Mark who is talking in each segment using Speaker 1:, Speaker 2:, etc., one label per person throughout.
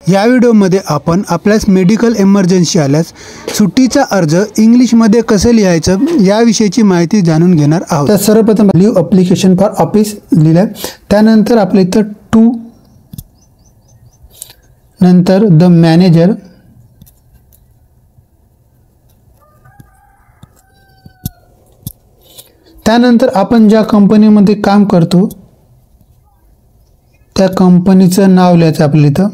Speaker 1: या व्हिडिओमध्ये आपण आपल्यास मेडिकल इमर्जन्सी आल्यास सुट्टीचा अर्ज इंग्लिशमध्ये कसं लिहायचं याविषयीची माहिती जाणून घेणार आहोत। तर सर्वप्रथम लीव ॲप्लिकेशन फॉर ऑफिस लिहिलं, त्यानंतर आपल्या इथं टू, नंतर द मॅनेजर, त्यानंतर आपण ज्या कंपनीमध्ये काम करतो त्या कंपनीचं नाव लिहायचं आपल्या इथं।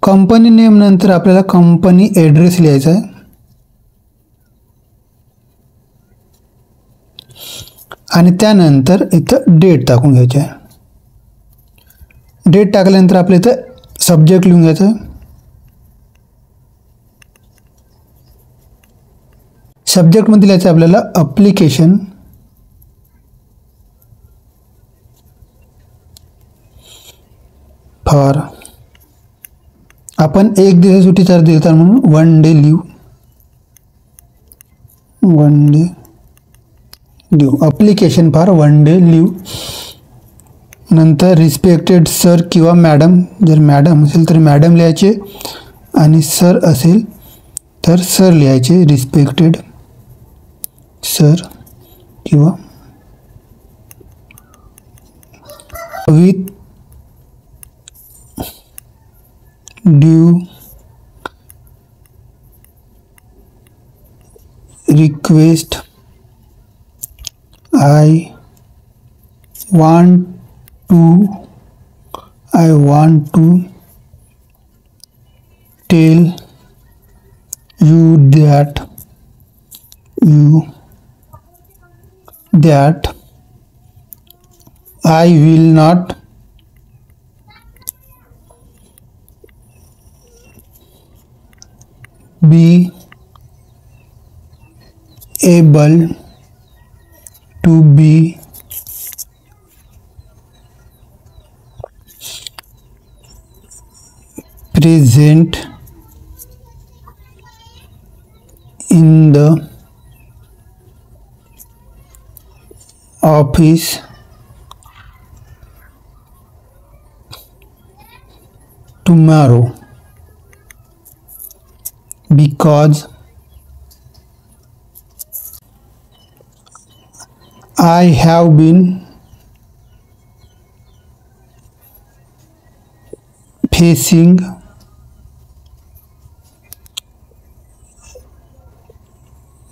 Speaker 1: कंपनी नेम नंतर आपल्याला कंपनी ॲड्रेस लिहायचा आहे आणि त्यानंतर इथं डेट टाकून घ्यायची आहे। डेट टाकल्यानंतर आपल्या इथं सब्जेक्ट लिहून घ्यायचं आहे। सब्जेक्टमध्ये लिहायचं आपल्याला ॲप्लिकेशन फॉर, आपण एक दिवस सुट्टीचा अर्ज देतात म्हणून one day leave, application for one day leave. नंतर रिस्पेक्टेड सर किंवा मॅडम, जर मॅडम असेल तर मॅडम लिहायचे आणि सर असेल तर सर लिहायचे, रिस्पेक्टेड सर किंवा with due request I want to tell you that I will not be able to be present in the office tomorrow because I have been facing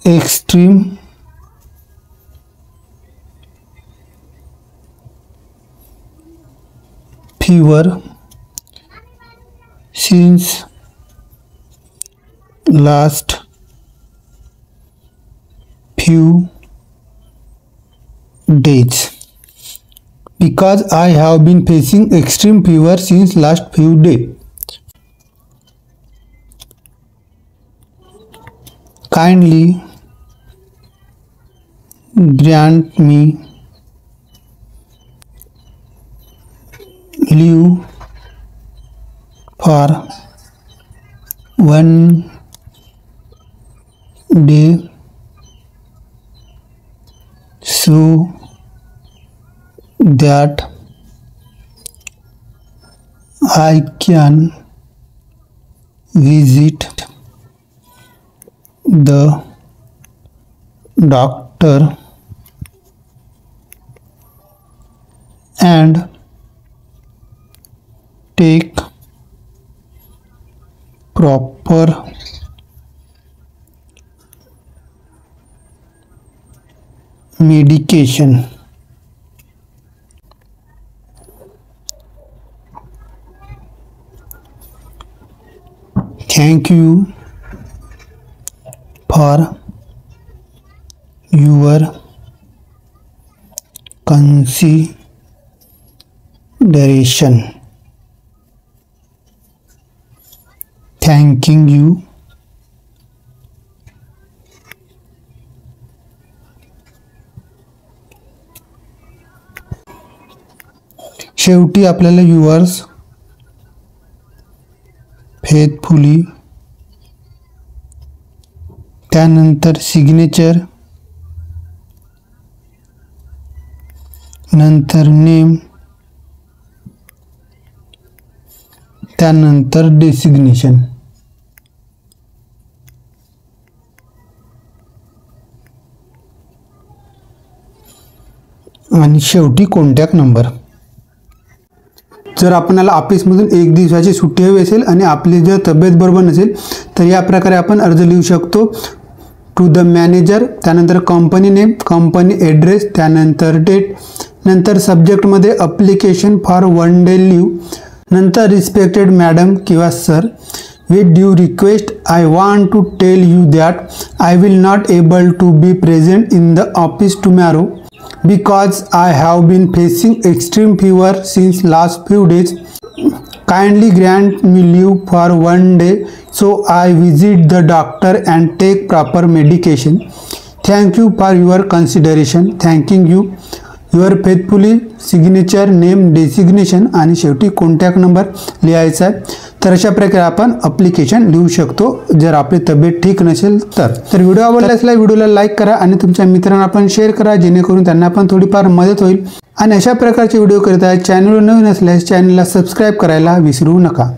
Speaker 1: extreme fever since last few days. Because I have been facing extreme fever since last few days. Kindly grant me leave for one day so that I can visit the doctor and take proper medication. Thank you for your consideration. Thanking you. शेवटी आपल्याला yours faithfully, त्यानंतर signature, नंतर name, त्यानंतर designation आणि शेवटी contact number. जर आपल्याला ऑफिसमधून 1 दिवसाची सुट्टी हवी असेल आणि आपली जर तब्येत बरोबर नसेल तर या प्रकारे आपण अर्ज लिहू शकतो. टू द मॅनेजर, त्यानंतर कंपनी नेम, कंपनी ॲड्रेस, त्यानंतर डेट, नंतर सब्जेक्टमध्ये अप्लिकेशन फॉर 1 डे लीव, नंतर रिस्पेक्टेड मॅडम किंवा sir, with due request I want to tell you that I will not able to be present in the office tomorrow because I have been facing extreme fever since last few days. Kindly grant me leave for 1 day so I visit the doctor and take proper medication. Thank you for your consideration. Thanking you. Your faithfully, signature, name, designation आणि शेवटी contact number लिहायचा आहे. तर अशा प्रकारे आपण application लिहू शकतो जर आपली तब्येत ठीक नसेल तर. व्हिडिओ आवडला असल्यास व्हिडिओला लाईक करा आणि तुमच्या मित्रांना पण शेअर करा जेणेकरून त्यांना पण थोडीफार मदत होईल. आणि अशा प्रकारचे व्हिडिओ करता चॅनलवर नवीन असल्यास चॅनलला सबस्क्राईब करायला विसरू नका.